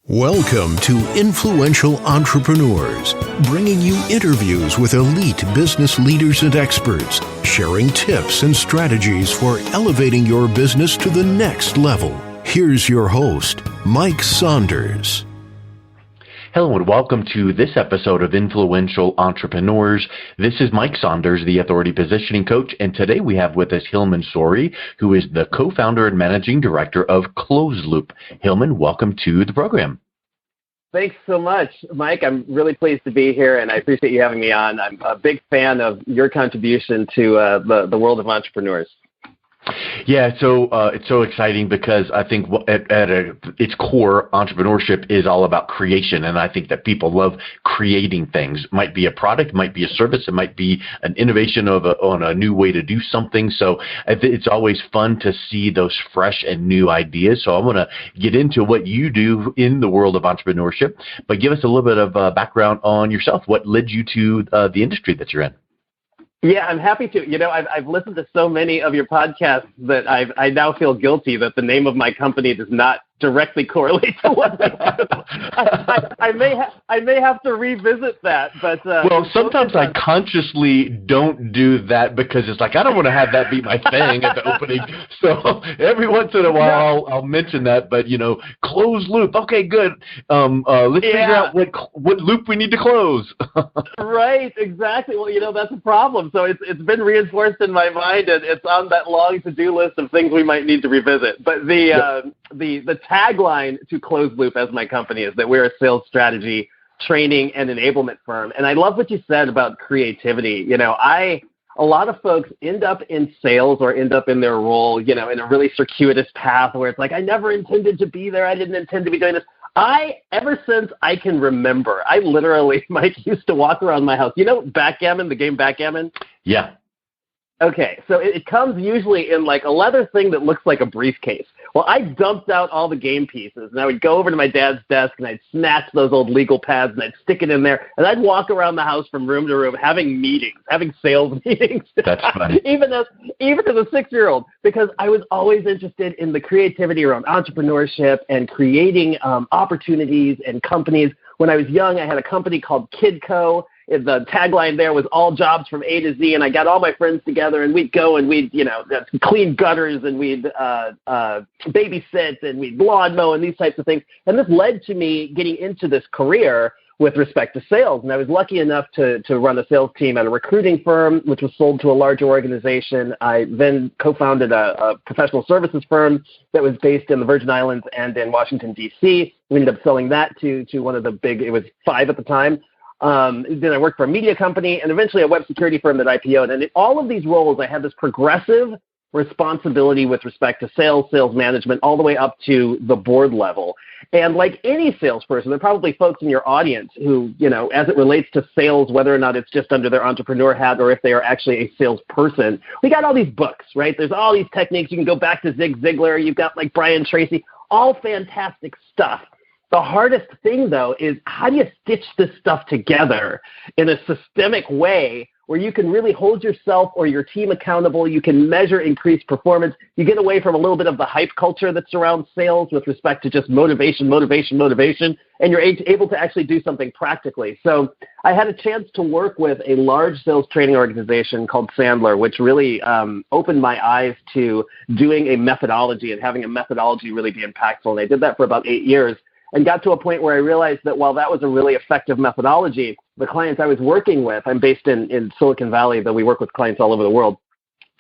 Welcome to Influential Entrepreneurs, bringing you interviews with elite business leaders and experts, sharing tips and strategies for elevating your business to the next level. Here's your host, Mike Saunders. Hello and welcome to this episode of Influential Entrepreneurs. This is Mike Saunders, the Authority Positioning Coach, and today we have with us Hilmon Sorey, who is the co-founder and managing director of Cloze. Hilmon, welcome to the program. Thanks so much, Mike. I'm really pleased to be here, and I appreciate you having me on. I'm a big fan of your contribution to the world of entrepreneurs. Yeah, so it's so exciting because I think at its core, entrepreneurship is all about creation, and I think that people love creating things. It might be a product, it might be a service, it might be an innovation on a new way to do something. So it's always fun to see those fresh and new ideas. So I want to get into what you do in the world of entrepreneurship, but give us a little bit of background on yourself. What led you to the industry that you're in? Yeah, I'm happy to. You know, I've listened to so many of your podcasts that I now feel guilty that the name of my company does not directly correlate to what I do. I may have to revisit that, but well, sometimes I consciously don't do that because it's like I don't want to have that be my thing at the opening. So every once in a while I'll mention that, but you know, close loop. Okay, good. Let's figure out what loop we need to close. Right, exactly. Well, you know, that's a problem. So it's been reinforced in my mind, and it's on that long to-do list of things we might need to revisit. But the tagline to Cloze Loop as my company is that we're a sales strategy, training, and enablement firm. And I love what you said about creativity. You know, a lot of folks end up in sales or end up in their role, you know, in a really circuitous path where it's like, I never intended to be there. I didn't intend to be doing this. Ever since I can remember, I literally, Mike, used to walk around my house. You know backgammon, the game backgammon? Yeah. Okay, so it comes usually in like a leather thing that looks like a briefcase. Well, I dumped out all the game pieces, and I would go over to my dad's desk, and I'd snatch those old legal pads, and I'd stick it in there, and I'd walk around the house from room to room having meetings, having sales meetings. That's funny. even as a 6-year-old, because I was always interested in the creativity around entrepreneurship and creating opportunities and companies. When I was young, I had a company called Kidco. The tagline there was all jobs from A to Z, and I got all my friends together, and we'd go and we'd, you know, clean gutters, and we'd babysit, and we'd lawn mow, and these types of things. And this led to me getting into this career with respect to sales. And I was lucky enough to run a sales team at a recruiting firm, which was sold to a larger organization. I then co-founded a professional services firm that was based in the Virgin Islands and in Washington, D.C. We ended up selling that to one of the big, it was 5 at the time. Then I worked for a media company and eventually a web security firm that IPO'd. And in all of these roles, I had this progressive responsibility with respect to sales management, all the way up to the board level. And like any salesperson, there are probably folks in your audience who, you know, as it relates to sales, whether or not it's just under their entrepreneur hat or if they are actually a salesperson, we got all these books, right? There's all these techniques. You can go back to Zig Ziglar. You've got like Brian Tracy, all fantastic stuff. The hardest thing, though, is how do you stitch this stuff together in a systemic way where you can really hold yourself or your team accountable, you can measure increased performance, you get away from a little bit of the hype culture that surrounds sales with respect to just motivation, and you're able to actually do something practically. So I had a chance to work with a large sales training organization called Sandler, which really opened my eyes to doing a methodology and having a methodology really be impactful. And I did that for about 8 years. And got to a point where I realized that while that was a really effective methodology, the clients I was working with, I'm based in Silicon Valley, though we work with clients all over the world,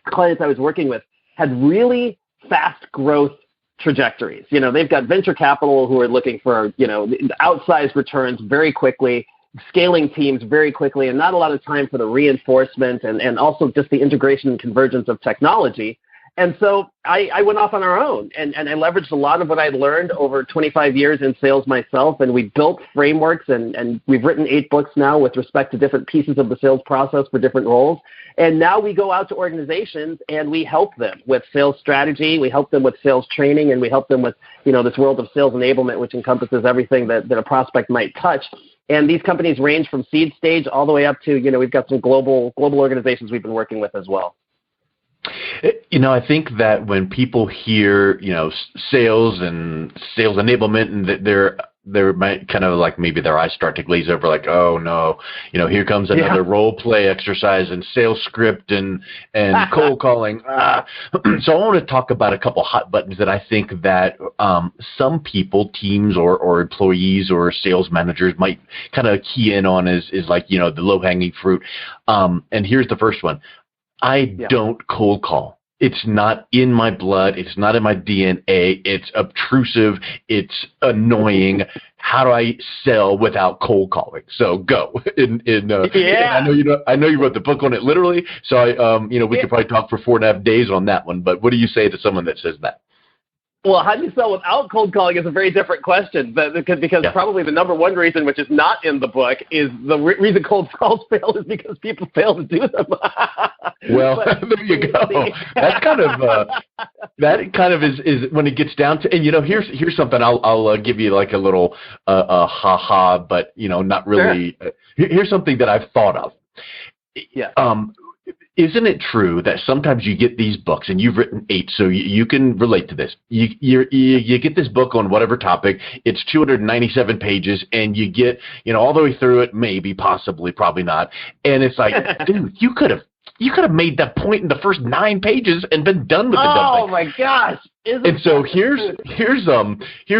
clients I was working with had really fast growth trajectories. You know, they've got venture capital who are looking for, you know, outsized returns very quickly, scaling teams very quickly, and not a lot of time for the reinforcement and also just the integration and convergence of technology. And so I went off on our own, and I leveraged a lot of what I'd learned over 25 years in sales myself, and we built frameworks, and we've written 8 books now with respect to different pieces of the sales process for different roles. And now we go out to organizations, and we help them with sales strategy, we help them with sales training, and we help them with, you know, this world of sales enablement, which encompasses everything that a prospect might touch. And these companies range from seed stage all the way up to, you know, we've got some global organizations we've been working with as well. You know, I think that when people hear, you know, sales and sales enablement, and that there might kind of like maybe their eyes start to glaze over, like, oh no, here comes another role play exercise and sales script and cold calling. So I want to talk about a couple hot buttons that I think that some people, teams or employees or sales managers might kind of key in on is like, the low hanging fruit. And here's the first one. I don't cold call. It's not in my blood. It's not in my DNA. It's obtrusive. It's annoying. How do I sell without cold calling? So go. I know you wrote the book on it literally. So we could probably talk for 4.5 days on that one. But what do you say to someone that says that? Well, how do you sell without cold calling is a very different question, because probably the number one reason, which is not in the book, is the reason cold calls fail is because people fail to do them. Well, there you go. That's kind of is when it gets down to, and here's something I'll give you like a little ha-ha, but not really. Sure. Here's something that I've thought of. Yeah. Isn't it true that sometimes you get these books, and you've written 8, so you can relate to this. You get this book on whatever topic. It's 297 pages, and you get all the way through it, maybe, possibly, probably not. And it's like, dude, you could have made that point in the first 9 pages and been done with the dumb thing. Oh my gosh! And so here's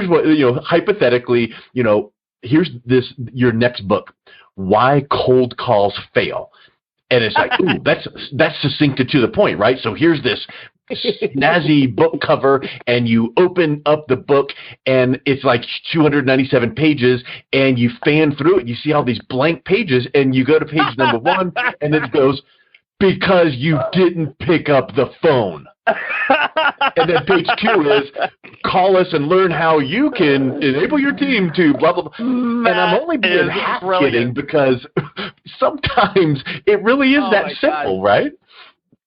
what hypothetically, here's your next book, Why Cold Calls Fail. And it's like, ooh, that's succinct and to the point, right? So here's this snazzy book cover, and you open up the book, and it's like 297 pages, and you fan through it, you see all these blank pages, and you go to page number 1, and it goes, because you didn't pick up the phone. And then page 2 is, call us and learn how you can enable your team to blah, blah, blah. And I'm only being half kidding, because sometimes it really is that simple, right?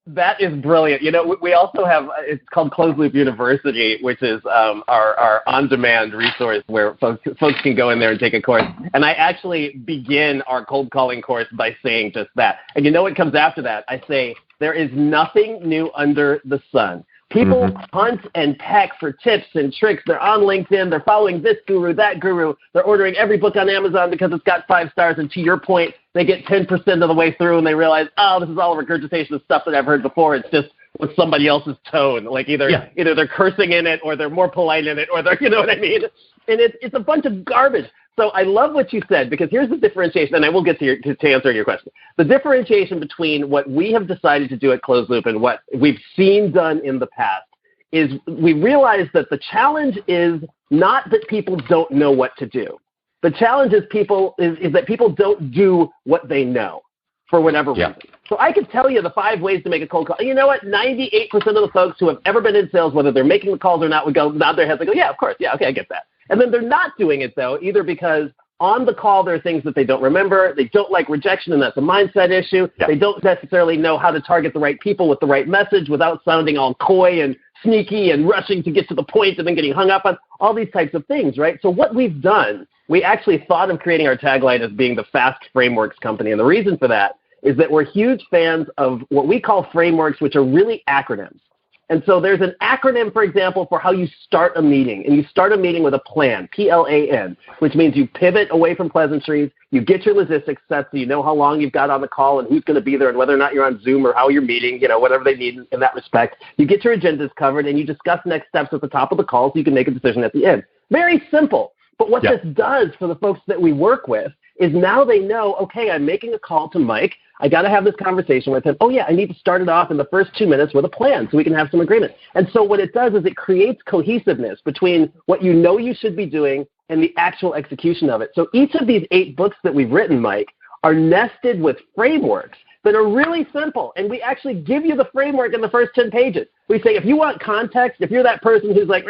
That is brilliant. We also have, it's called Closed Loop University, which is our on-demand resource where folks can go in there and take a course. And I actually begin our cold calling course by saying just that. And what comes after that? I say, there is nothing new under the sun. People hunt and peck for tips and tricks. They're on LinkedIn. They're following this guru, that guru. They're ordering every book on Amazon because it's got 5 stars. And to your point, they get 10% of the way through and they realize, oh, this is all a regurgitation of stuff that I've heard before. It's just with somebody else's tone. Like either they're cursing in it or they're more polite in it or they're, you know what I mean? And it's a bunch of garbage. So I love what you said, because here's the differentiation, and I will get to answer your question. The differentiation between what we have decided to do at Closed Loop and what we've seen done in the past is we realize that the challenge is not that people don't know what to do. The challenge is that people don't do what they know for whatever reason. So I could tell you the 5 ways to make a cold call. And you know what? 98% of the folks who have ever been in sales, whether they're making the calls or not, would go nod their heads and go, yeah, of course. Yeah, okay, I get that. And then they're not doing it, though, either because on the call there are things that they don't remember, they don't like rejection, and that's a mindset issue. They don't necessarily know how to target the right people with the right message without sounding all coy and sneaky and rushing to get to the point and then getting hung up on all these types of things, right? So what we've done, we actually thought of creating our tagline as being the Fast Frameworks Company. And the reason for that is that we're huge fans of what we call frameworks, which are really acronyms. And so there's an acronym, for example, for how you start a meeting. And you start a meeting with a plan, PLAN, which means you pivot away from pleasantries. You get your logistics set so you know how long you've got on the call and who's going to be there and whether or not you're on Zoom or how you're meeting, whatever they need in that respect. You get your agendas covered and you discuss next steps at the top of the call so you can make a decision at the end. Very simple. But what this does for the folks that we work with is now they know, okay, I'm making a call to Mike. I got to have this conversation with him. Oh, yeah, I need to start it off in the first 2 minutes with a plan so we can have some agreement. And so what it does is it creates cohesiveness between what you know you should be doing and the actual execution of it. So each of these 8 books that we've written, Mike, are nested with frameworks that are really simple. And we actually give you the framework in the first 10 pages. We say, if you want context, if you're that person who's like,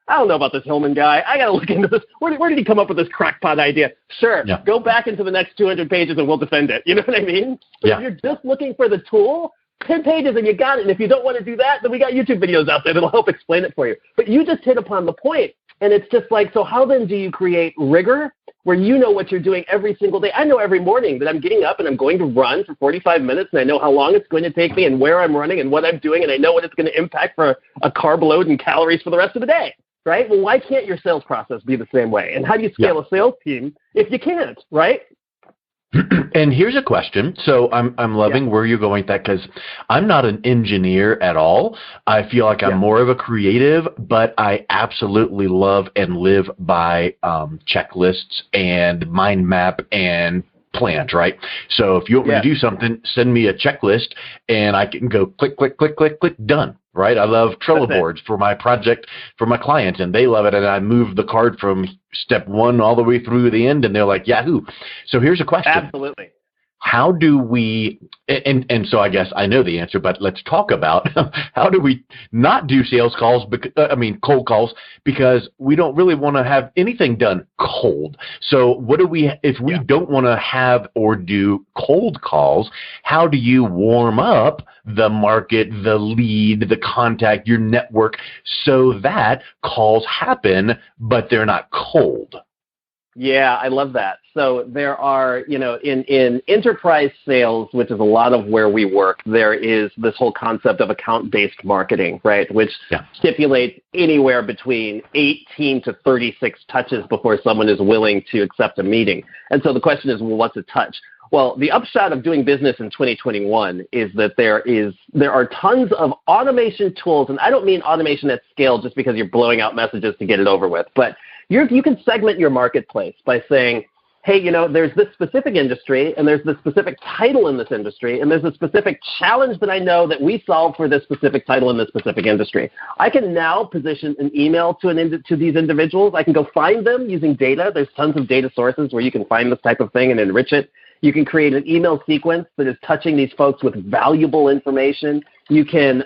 I don't know about this Hilmon guy. I got to look into this. Where did he come up with this crackpot idea? Sure. Go back into the next 200 pages and we'll defend it. You know what I mean? So if you're just looking for the tool, 10 pages and you got it. And if you don't want to do that, then we got YouTube videos out there that'll help explain it for you. But you just hit upon the point. And it's just like, so how then do you create rigor where you know what you're doing every single day? I know every morning that I'm getting up and I'm going to run for 45 minutes and I know how long it's going to take me and where I'm running and what I'm doing and I know what it's going to impact for a carb load and calories for the rest of the day. right? Well, why can't your sales process be the same way? And how do you scale a sales team if you can't, right? And here's a question. So I'm loving where you're going with that, because I'm not an engineer at all. I feel like I'm more of a creative, but I absolutely love and live by checklists and mind map and plans, right? So if you want me to do something, send me a checklist and I can go click, click, click, click, click, done. Right? I love Trello boards for my project, for my clients, and they love it. And I move the card from step one all the way through the end, and they're like, Yahoo. So here's a question. Absolutely. How do we, and so I guess I know the answer, but let's talk about how do we not do sales calls, cold calls, because we don't really want to have anything done cold. So what do we, if we don't want to have or do cold calls, how do you warm up the market, the lead, the contact, your network, so that calls happen, but they're not cold? Yeah, I love that. So there are, in enterprise sales, which is a lot of where we work, there is this whole concept of account-based marketing, right, which stipulates anywhere between 18 to 36 touches before someone is willing to accept a meeting. And so the question is, well, what's a touch? Well, the upshot of doing business in 2021 is that there are tons of automation tools, and I don't mean automation at scale just because you're blowing out messages to get it over with, but you can segment your marketplace by saying, hey, there's this specific industry, and there's this specific title in this industry, and there's a specific challenge that I know that we solve for this specific title in this specific industry. I can now position an email to these individuals. I can go find them using data. There's tons of data sources where you can find this type of thing and enrich it. You can create an email sequence that is touching these folks with valuable information. You can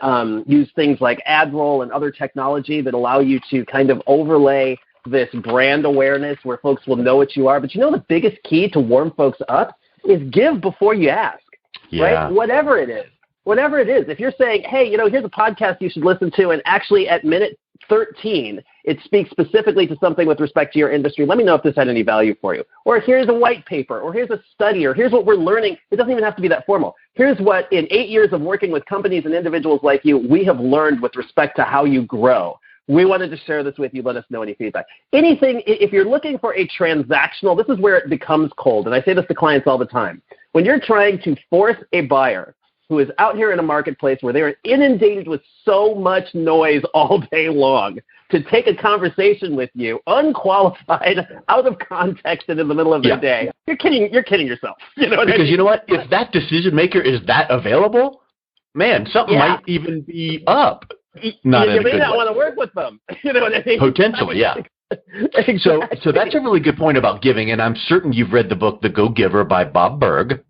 use things like AdRoll and other technology that allow you to kind of overlay this brand awareness where folks will know what you are. But the biggest key to warm folks up is give before you ask, right? Whatever it is. If you're saying, hey, here's a podcast you should listen to, and actually at minute 13, it speaks specifically to something with respect to your industry, let me know if this had any value for you. Or here's a white paper, or here's a study, or here's what we're learning. It doesn't even have to be that formal. Here's what, in 8 years of working with companies and individuals like you, we have learned with respect to how you grow. We wanted to share this with you. Let us know any feedback. Anything, if you're looking for a transactional, this is where it becomes cold. And I say this to clients all the time. When you're trying to force a buyer who is out here in a marketplace where they're inundated with so much noise all day long to take a conversation with you, unqualified, out of context, and in the middle of their day, you're kidding yourself. You know what I mean? You know what? If that decision maker is that available, man, something might even be up. You may not want to work with them. You know what I mean? Potentially, yeah. Exactly. So that's a really good point about giving, and I'm certain you've read the book The Go-Giver by Bob Burg.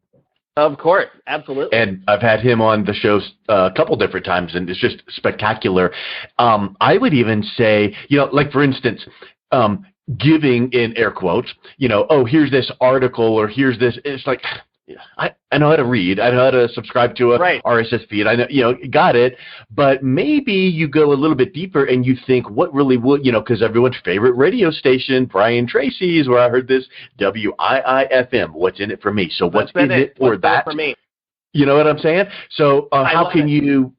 Of course, absolutely. And I've had him on the show a couple different times, and it's just spectacular. I would even say, like for instance, giving in air quotes, here's this article or here's this. It's like, I know how to read. I know how to subscribe to a RSS feed. I know, got it. But maybe you go a little bit deeper and you think, what really would, because everyone's favorite radio station, Brian Tracy's, where I heard this, WIIFM. What's in it for me? So what's in it for that? For me? You know what I'm saying? So how can you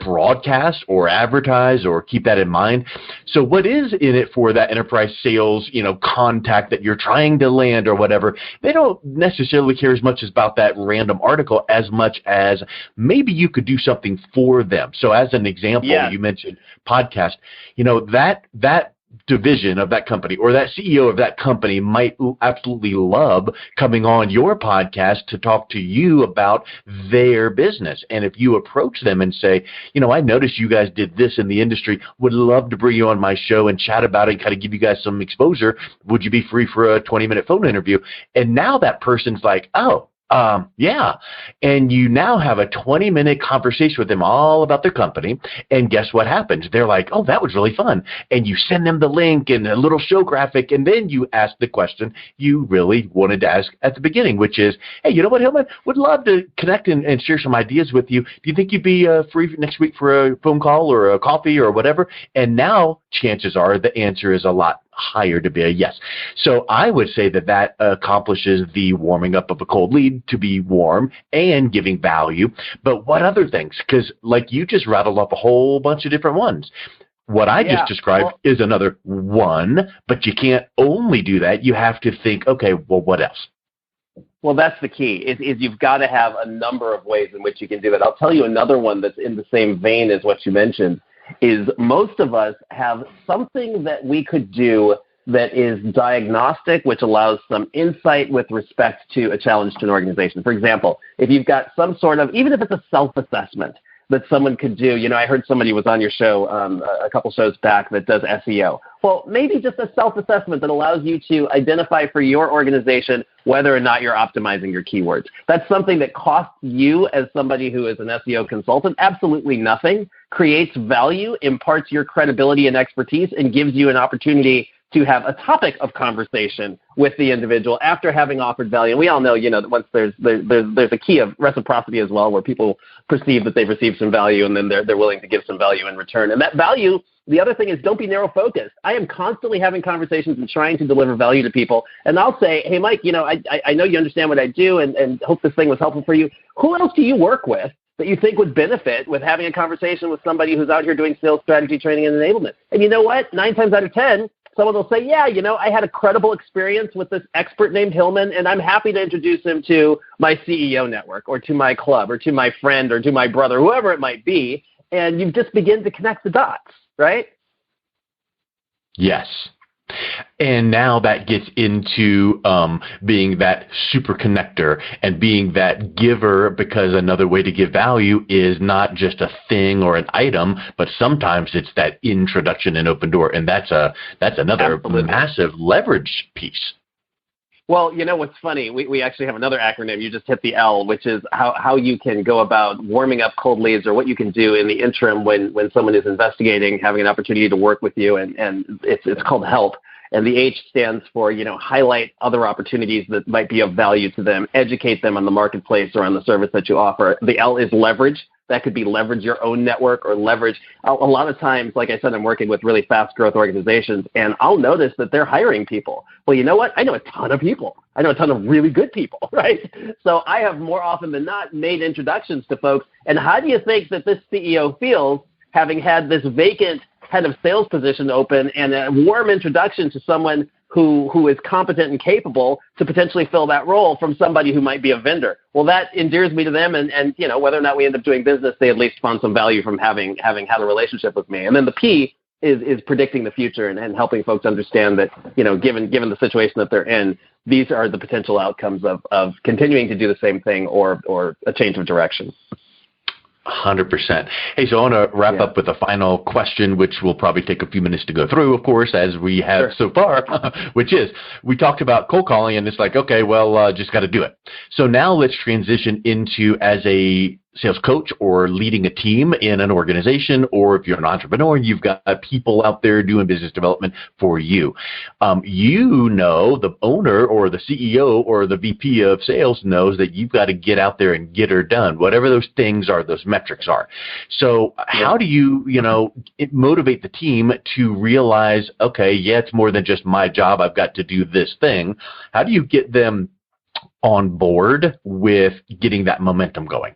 broadcast or advertise or keep that in mind? So what is in it for that enterprise sales, contact that you're trying to land or whatever? They don't necessarily care as much about that random article as much as maybe you could do something for them. So as an example, you mentioned podcast, that division of that company or that CEO of that company might absolutely love coming on your podcast to talk to you about their business. And if you approach them and say, I noticed you guys did this in the industry, would love to bring you on my show and chat about it and kind of give you guys some exposure. Would you be free for a 20-minute phone interview? And now that person's like, oh, yeah. And you now have a 20-minute conversation with them all about their company. And guess what happens? They're like, oh, that was really fun. And you send them the link and a little show graphic. And then you ask the question you really wanted to ask at the beginning, which is, hey, you know what, Hilmon? Would love to connect and share some ideas with you. Do you think you'd be free next week for a phone call or a coffee or whatever? And now chances are the answer is a lot higher to be a yes. So I would say that accomplishes the warming up of a cold lead to be warm and giving value. But what other things? Because like you just rattled off a whole bunch of different ones. What I just described is another one, but you can't only do that. You have to think, okay, well, what else? Well, that's the key, is you've got to have a number of ways in which you can do it. I'll tell you another one that's in the same vein as what you mentioned, is most of us have something that we could do that is diagnostic, which allows some insight with respect to a challenge to an organization. For example, if you've got some sort of, even if it's a self-assessment that someone could do, I heard somebody was on your show a couple shows back that does SEO. Well, maybe just a self-assessment that allows you to identify for your organization whether or not you're optimizing your keywords. That's something that costs you as somebody who is an SEO consultant absolutely nothing, creates value, imparts your credibility and expertise, and gives you an opportunity to have a topic of conversation with the individual after having offered value. And we all know, that once there's a key of reciprocity as well, where people perceive that they've received some value and then they're willing to give some value in return. And that value, the other thing is, don't be narrow focused. I am constantly having conversations and trying to deliver value to people. And I'll say, hey, Mike, I know you understand what I do and hope this thing was helpful for you. Who else do you work with that you think would benefit with having a conversation with somebody who's out here doing sales strategy, training, and enablement? And you know what? 9 times out of 10, someone will say, yeah, I had a credible experience with this expert named Hilmon, and I'm happy to introduce him to my CEO network or to my club or to my friend or to my brother, whoever it might be. And you just begin to connect the dots, right? Yes. And now that gets into being that super connector and being that giver, because another way to give value is not just a thing or an item, but sometimes it's that introduction and open door. And that's another Absolutely. Massive leverage piece. Well, what's funny, we actually have another acronym. You just hit the L, which is how you can go about warming up cold leads, or what you can do in the interim when someone is investigating, having an opportunity to work with you, and it's called help. And the H stands for, highlight other opportunities that might be of value to them, educate them on the marketplace or on the service that you offer. The L is leverage. That could be leverage your own network or leverage. A lot of times, like I said, I'm working with really fast growth organizations, and I'll notice that they're hiring people. Well, you know what? I know a ton of people. I know a ton of really good people, right? So I have more often than not made introductions to folks. And how do you think that this CEO feels having had this vacant head of sales position open and a warm introduction to someone who is competent and capable to potentially fill that role from somebody who might be a vendor? Well, that endears me to them, and whether or not we end up doing business, they at least found some value from having had a relationship with me. And then the P is predicting the future and helping folks understand that, given the situation that they're in, these are the potential outcomes of continuing to do the same thing or a change of direction. 100%. Hey, so I want to wrap up with a final question, which will probably take a few minutes to go through, of course, as we have so far, which is, we talked about cold calling, and it's like, okay, well, just got to do it. So now let's transition into, as a sales coach or leading a team in an organization, or if you're an entrepreneur, you've got people out there doing business development for you. The owner or the CEO or the VP of sales knows that you've got to get out there and get her done, whatever those things are, those metrics are. So how do you, motivate the team to realize, okay, yeah, it's more than just my job. I've got to do this thing. How do you get them on board with getting that momentum going?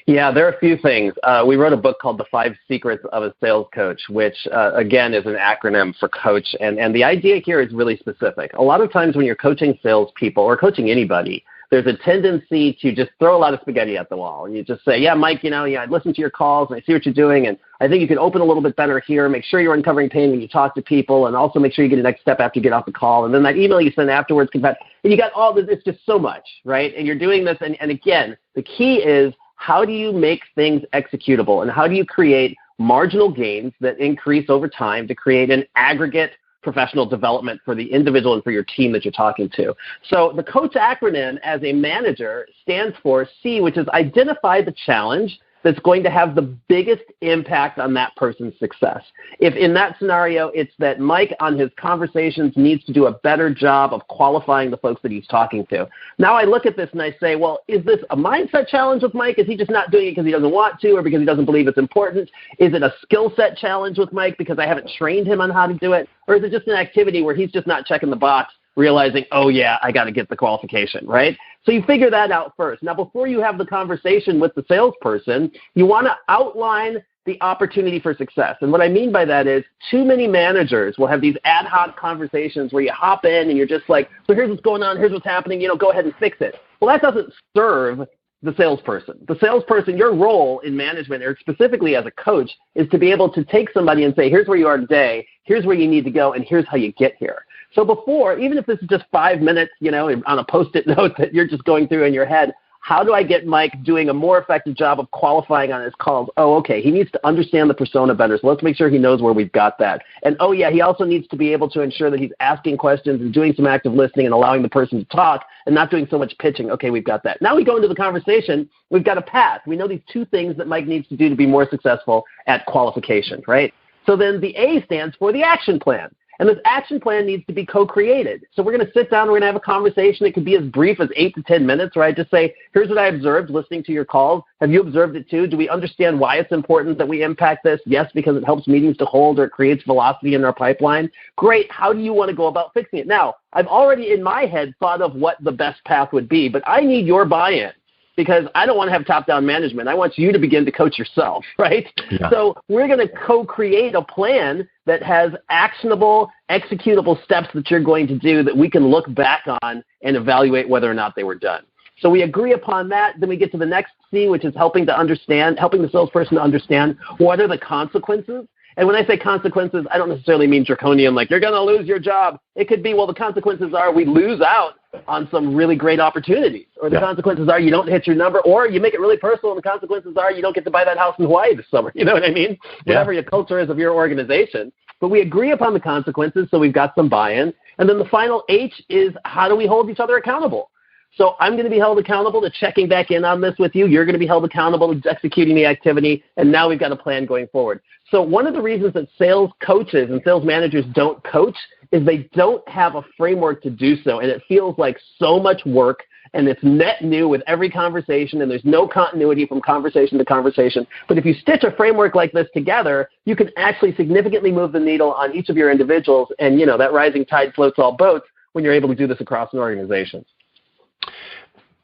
Yeah, there are a few things. We wrote a book called The 5 Secrets of a Sales Coach, which, again, is an acronym for coach. And the idea here is really specific. A lot of times when you're coaching salespeople or coaching anybody, there's a tendency to just throw a lot of spaghetti at the wall. And you just say, yeah, Mike, I listen to your calls and I see what you're doing, and I think you can open a little bit better here. Make sure you're uncovering pain when you talk to people, and also make sure you get a next step after you get off the call. And then that email you send afterwards, and you got all this. It's just so much, right? And you're doing this. And again, the key is, how do you make things executable, and how do you create marginal gains that increase over time to create an aggregate professional development for the individual and for your team that you're talking to? So the COACH acronym as a manager stands for C, which is identify the challenge that's going to have the biggest impact on that person's success. If in that scenario, it's that Mike on his conversations needs to do a better job of qualifying the folks that he's talking to. Now I look at this and I say, well, is this a mindset challenge with Mike? Is he just not doing it because he doesn't want to, or because he doesn't believe it's important? Is it a skill set challenge with Mike because I haven't trained him on how to do it? Or is it just an activity where he's just not checking the box, realizing, oh yeah, I got to get the qualification, right? So you figure that out first. Now, before you have the conversation with the salesperson, you want to outline the opportunity for success. And what I mean by that is too many managers will have these ad hoc conversations where you hop in and you're just like, so here's what's going on, here's what's happening, go ahead and fix it. Well, that doesn't serve the salesperson. The salesperson, your role in management, or specifically as a coach, is to be able to take somebody and say, here's where you are today, here's where you need to go, and here's how you get here. So before, even if this is just 5 minutes, on a Post-it note that you're just going through in your head, how do I get Mike doing a more effective job of qualifying on his calls? Oh, okay, he needs to understand the persona better, so let's make sure he knows where we've got that. And, oh, yeah, he also needs to be able to ensure that he's asking questions and doing some active listening and allowing the person to talk and not doing so much pitching. Okay, we've got that. Now we go into the conversation. We've got a path. We know these 2 things that Mike needs to do to be more successful at qualification, right? So then the A stands for the action plan. And this action plan needs to be co-created. So we're going to sit down and we're going to have a conversation. It could be as brief as 8 to 10 minutes, right? Just say, here's what I observed listening to your calls. Have you observed it too? Do we understand why it's important that we impact this? Yes, because it helps meetings to hold or it creates velocity in our pipeline. Great. How do you want to go about fixing it? Now, I've already in my head thought of what the best path would be, but I need your buy-in. Because I don't want to have top-down management. I want you to begin to coach yourself, right? Yeah. So we're going to co-create a plan that has actionable, executable steps that you're going to do that we can look back on and evaluate whether or not they were done. So we agree upon that. Then we get to the next C, which is helping the salesperson to understand what are the consequences. And when I say consequences, I don't necessarily mean draconian, like you're going to lose your job. It could be, well, the consequences are we lose out on some really great opportunities, or the consequences are you don't hit your number, or you make it really personal, and the consequences are you don't get to buy that house in Hawaii this summer. You know what I mean? Yeah. Whatever your culture is of your organization. But we agree upon the consequences, so we've got some buy-in. And then the final H is how do we hold each other accountable? So I'm going to be held accountable to checking back in on this with you. You're going to be held accountable to executing the activity. And now we've got a plan going forward. So one of the reasons that sales coaches and sales managers don't coach is they don't have a framework to do so. And it feels like so much work. And it's net new with every conversation. And there's no continuity from conversation to conversation. But if you stitch a framework like this together, you can actually significantly move the needle on each of your individuals. And, that rising tide floats all boats when you're able to do this across an organization.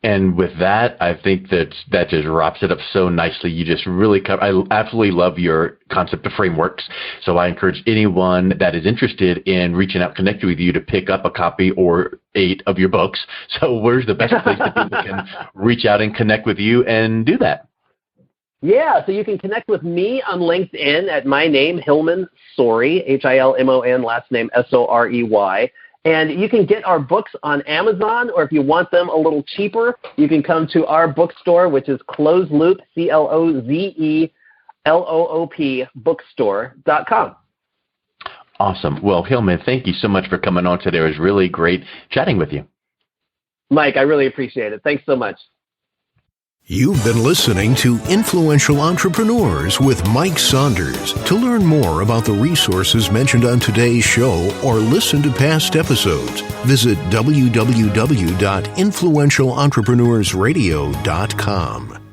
And with that, I think that just wraps it up so nicely. You just really cover. I absolutely love your concept of frameworks. So I encourage anyone that is interested in reaching out, connecting with you to pick up a copy or 8 of your books. So where's the best place that people can reach out and connect with you and do that? Yeah, so you can connect with me on LinkedIn at my name, Hilmon Sorey, Hilmon, last name Sorey. And you can get our books on Amazon, or if you want them a little cheaper, you can come to our bookstore, which is Cloze Loop, ClozeLoop bookstore.com. Awesome. Well, Hilmon, thank you so much for coming on today. It was really great chatting with you. Mike, I really appreciate it. Thanks so much. You've been listening to Influential Entrepreneurs with Mike Saunders. To learn more about the resources mentioned on today's show or listen to past episodes, visit www.influentialentrepreneursradio.com.